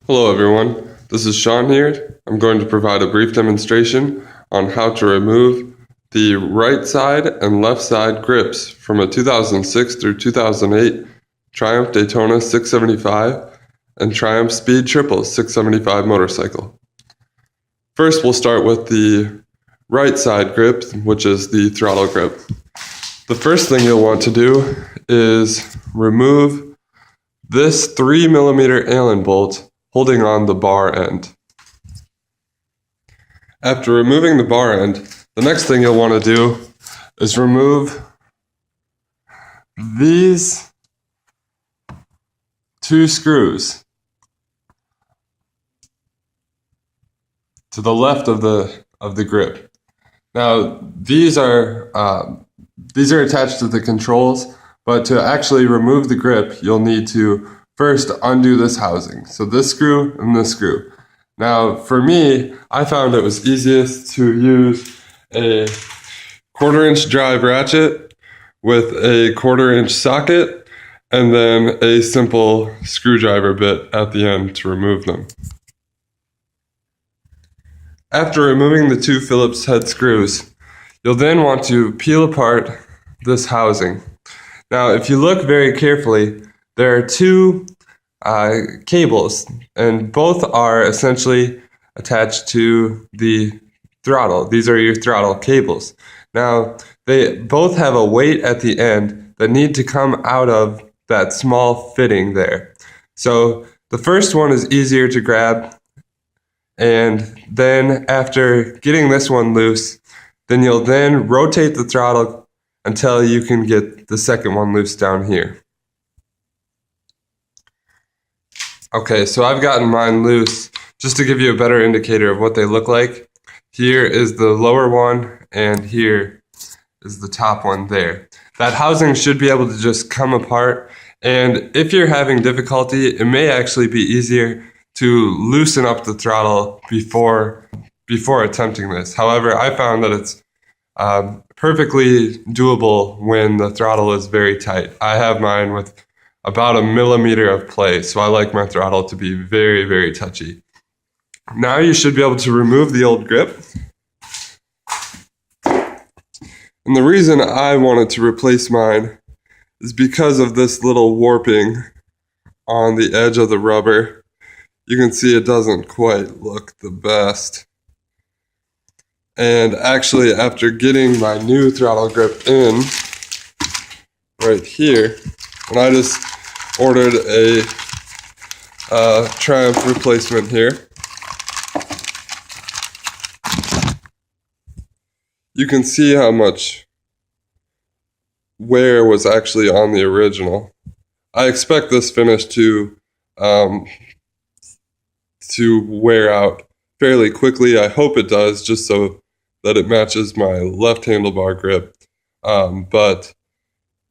Hello everyone, this is Sean here. I'm going to provide a brief demonstration on how to remove the right side and left side grips from a 2006 through 2008 Triumph Daytona 675 and Triumph Speed Triple 675 motorcycle. First we'll start with the right side grip, which is the throttle grip. The first thing you'll want to do is remove this 3mm Allen bolt holding on the bar end. After removing the bar end, the next thing you'll want to do is remove these two screws to the left of the grip. Now these are attached to the controls, but to actually remove the grip, you'll need to first undo this housing. So this screw and this screw. Now for me, I found it was easiest to use a 1/4-inch drive ratchet with a 1/4-inch socket and then a simple screwdriver bit at the end to remove them. After removing the two Phillips head screws, you'll then want to peel apart this housing. Now if you look very carefully, there are two cables, and both are essentially attached to the throttle. These are your throttle cables. Now, they both have a weight at the end that need to come out of that small fitting there. So the first one is easier to grab, and then after getting this one loose, then you'll then rotate the throttle until you can get the second one loose down here. Okay, so I've gotten mine loose. Just to give you a better indicator of what they look like, here is the lower one and here is the top one there. That housing should be able to just come apart, and if you're having difficulty, it may actually be easier to loosen up the throttle before attempting this. However, I found that it's perfectly doable when the throttle is very tight. I have mine with about 1 millimeter of play, so I like my throttle to be very, very touchy. Now you should be able to remove the old grip. And the reason I wanted to replace mine is because of this little warping on the edge of the rubber. You can see it doesn't quite look the best. And actually, after getting my new throttle grip in right here, and I just ordered a Triumph replacement here. You can see how much wear was actually on the original. I expect this finish to wear out fairly quickly. I hope it does, just so that it matches my left handlebar grip. But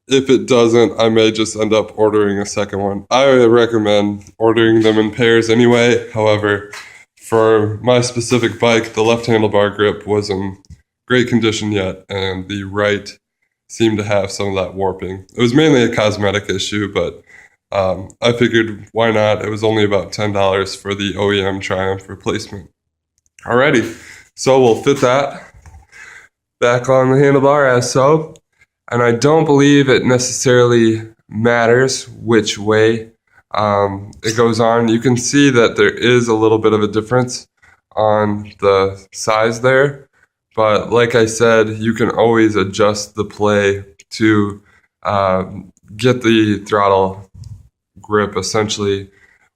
if it doesn't, I may just end up ordering a second one. I recommend ordering them in pairs anyway. However, for my specific bike, the left handlebar grip was in great condition yet, and the right seemed to have some of that warping. It was mainly a cosmetic issue, but I figured why not? It was only about $10 for the OEM Triumph replacement. Alrighty, so we'll fit that back on the handlebar as so. And I don't believe it necessarily matters which way it goes on. You can see that there is a little bit of a difference on the size there. But like I said, you can always adjust the play to get the throttle grip essentially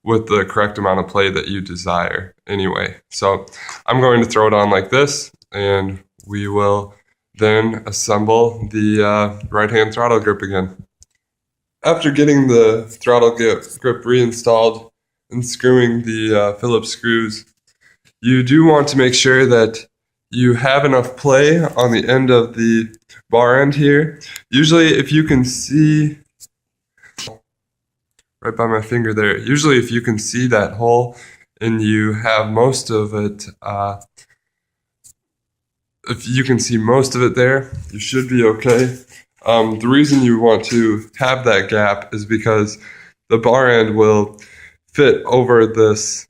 with the correct amount of play that you desire anyway. So I'm going to throw it on like this, and we will then assemble the right-hand throttle grip again. After getting the throttle grip reinstalled and screwing the Phillips screws, you do want to make sure that you have enough play on the end of the bar end here. Usually if you can see, right by my finger there, usually if you can see that hole and you have most of it, if you can see most of it there, you should be okay. The reason you want to have that gap is because the bar end will fit over this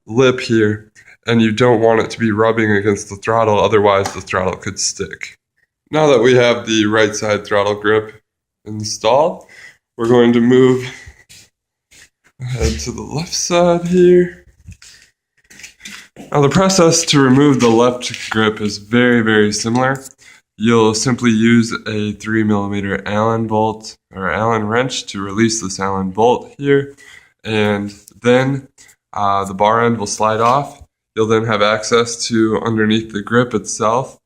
lip here, and you don't want it to be rubbing against the throttle, otherwise the throttle could stick. Now that we have the right side throttle grip installed, we're going to move ahead to the left side here. Now the process to remove the left grip is very, very similar. You'll simply use a 3mm Allen bolt or Allen wrench to release this Allen bolt here, and then the bar end will slide off. You'll then have access to underneath the grip itself.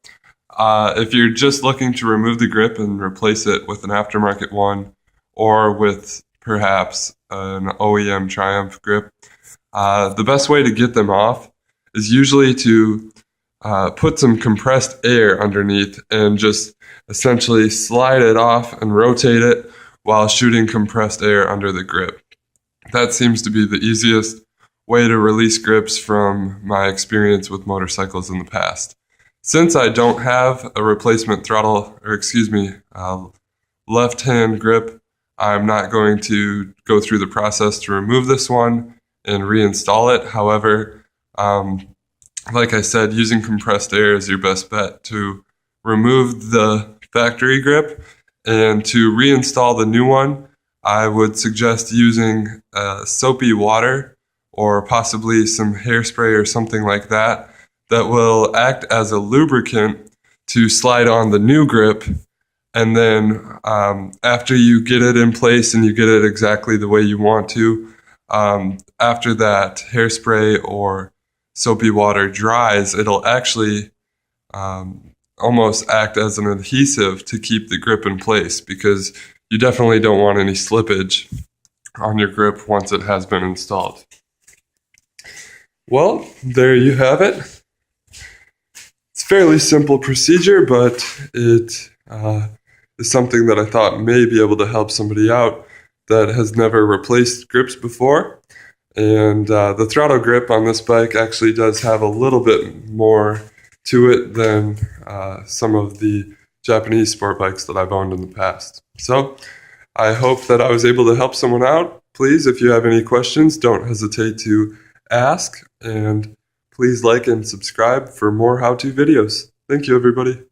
If you're just looking to remove the grip and replace it with an aftermarket one, or with perhaps an OEM Triumph grip, the best way to get them off is usually to put some compressed air underneath and just essentially slide it off and rotate it while shooting compressed air under the grip. That seems to be the easiest way to release grips from my experience with motorcycles in the past. Since I don't have a replacement throttle, left-hand grip, I'm not going to go through the process to remove this one and reinstall it. However, like I said, using compressed air is your best bet to remove the factory grip, and to reinstall the new one, I would suggest using soapy water or possibly some hairspray or something like that that will act as a lubricant to slide on the new grip. And then after you get it in place and you get it exactly the way you want to, after that hairspray or soapy water dries, it'll actually almost act as an adhesive to keep the grip in place, because you definitely don't want any slippage on your grip once it has been installed. Well, there you have it. It's a fairly simple procedure, but it is something that I thought may be able to help somebody out that has never replaced grips before. And the throttle grip on this bike actually does have a little bit more to it than some of the Japanese sport bikes that I've owned in the past. So I hope that I was able to help someone out. Please, if you have any questions, don't hesitate to ask, and please like and subscribe for more how-to videos. Thank you, everybody.